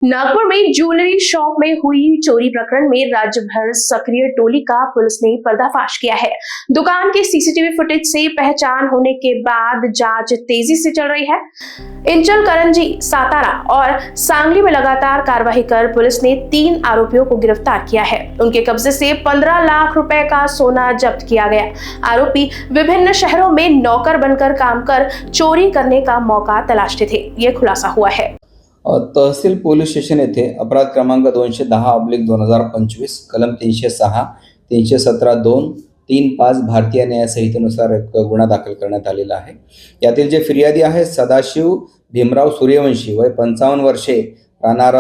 नागपुर में jewellery shop में हुई चोरी प्रकरण में राज्य भर सक्रिय टोली का पुलिस ने पर्दाफाश किया है। दुकान के सीसीटीवी फुटेज से पहचान होने के बाद जांच तेजी से चल रही है। इंचलकरंजी, सातारा और सांगली में लगातार कार्रवाई कर पुलिस ने 3 आरोपियों को गिरफ्तार किया है। उनके कब्जे से 15 लाख रुपए का सोना जब्त किया गया। आरोपी विभिन्न शहरों में नौकर बनकर काम कर चोरी करने का मौका तलाशते थे, ये खुलासा हुआ है। तहसील पोलीस स्टेशन येथे अपराध क्रमांक 210/2025 कलम 306, 317(2)(3)(5) भारतीय न्याय संहितेनुसार एक गुन्हा दाखल करण्यात आलेला आहे। यातील जे फिर्यादी आहे सदाशिव भीमराव सूर्यवंशी, वय 55 वर्षे, राहणार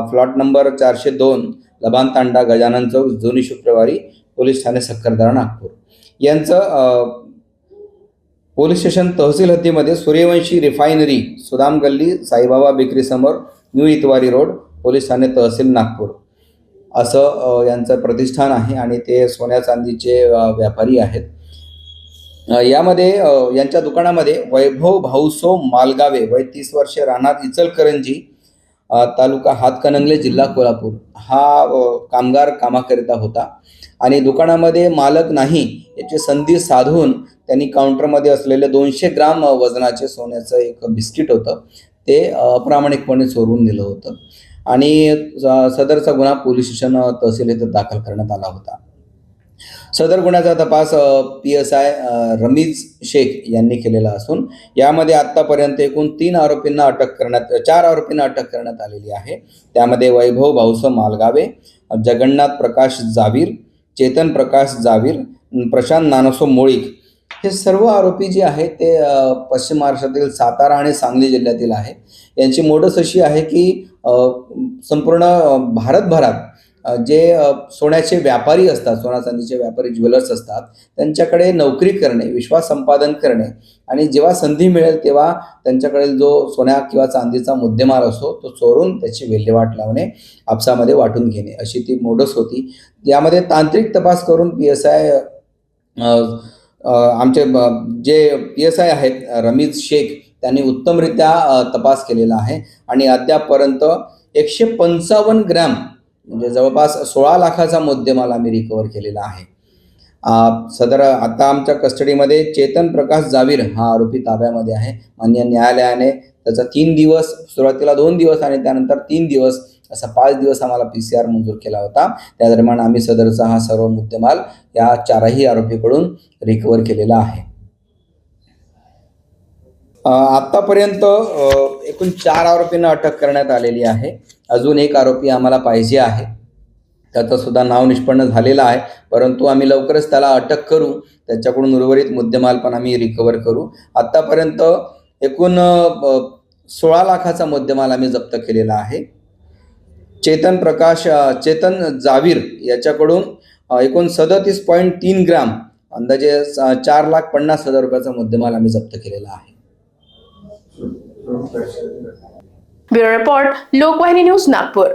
प्लॉट नंबर 402, लबान तांडा, गजानन चौक, जुनी शुक्रवारी, पोलीस ठाणे सक्करदरा, नागपूर यांचं पोलीस स्टेशन तहसील हद्दीमध्ये सूर्यवंशी रिफायनरी, सुदाम गल्ली, साईबाबा बेकरी समोर, न्यू इतवारी रोड, पोलीस ठाणे तहसील नागपूर असं यांचं प्रतिष्ठान आहे आणि ते सोन्या चांदीचे व्यापारी आहेत। यामध्ये यांच्या दुकानामध्ये वैभव भाऊसो मालगावे, वय 30 वर्षे, राहणार इचलकरंजी, तालुका हातकणंगले, जिल्हा कोल्हापूर हा कामगार कामाकरिता होता आणि दुकानामध्ये मालक नाही याची संधी साधून त्यांनी काउंटरमध्ये असलेले 200 ग्राम वजनाचे सोन्याचं एक बिस्किट होतं ते अप्रामाणिकपणे चोरून नेलं होतं आणि सदरचा गुन्हा पोलीस स्टेशन तहसील येथे दाखल करण्यात आला होता। सदर गुन्ह्याचा तपास PSI रमीज शेख यांनी केलेला असून यामध्ये आतापर्यंत एकूण 4 आरोपींना अटक करण्यात आलेली आहे। त्यामध्ये वैभव भाऊसो मालगावे, जगन्नाथ प्रकाश जावीर, चेतन प्रकाश जावीर, प्रशांत नानसो मोळीक हे सर्व आरोपी जे आहेत ते पश्चिम महाराष्ट्रातील सातारा आणि सांगली जिल्ह्यातील आहे। यांची मोडस अशी आहे की संपूर्ण भारतभरात जे सोन्याचे व्यापारी असतात, सोना चांदीचे व्यापारी ज्वेलर्स असतात, त्यांच्याकडे नोकरी करणे, विश्वास संपादन करणे आणि जेव्हा संधी मिळेल तेव्हा त्यांच्याकडे जो सोन्या किंवा चांदीचा मुद्देमाल असतो तो चोरून त्याची विल्हेवाट लावणे, आपसामध्ये वाटून घेणे अशी ती मोडस होती। यामध्ये तांत्रिक तपास करून PSI आमचे जे PSI आहेत रमीज शेख त्यांनी उत्तमरित्या तपास केलेला आहे आणि अद्यापपर्यंत 155 ग्रॅम म्हणजे जवळपास 16 लाखाचा मुद्देमाल आम्ही रिकवर केलेला आहे। सदर आता आमच्या कस्टडीमध्ये चेतन प्रकाश जावीर हा आरोपी ताब्यामध्ये आहे। माननीय न्यायालयाने त्याचा 3 दिवस, सुरुवातीला 2 दिवस आणि त्यानंतर 3 दिवस असा 5 दिवस आम्हाला PCR मंजूर केला होता। त्या दरम्यान आम्ही सदरचा हा सर्व मुद्देमाल या 4ही आरोपीकडून रिकवर केलेला आहे। आतापर्यंत एकूण 4 आरोपींना अटक करण्यात आलेली आहे। अजून एक आरोपी आम्हाला पाहिजे आहे, त्याचं सुद्धा नाव निष्पन्न झालेलं आहे, परंतु आम्ही लवकरच त्याला अटक करू, त्याच्याकडून उर्वरित मुद्देमाल पण आम्ही रिकवर करू। आतापर्यंत एकूण 16 लाखाचा मुद्देमाल आम्ही जप्त केलेला आहे। चेतन जावीर याच्याकडून एकूण 37.3 ग्राम अंदाजे 4,50,000 रुपयाचा मुद्देमाल आम्ही जप्त केलेला आहे। Bureau report, Lokvahini news, Nagpur.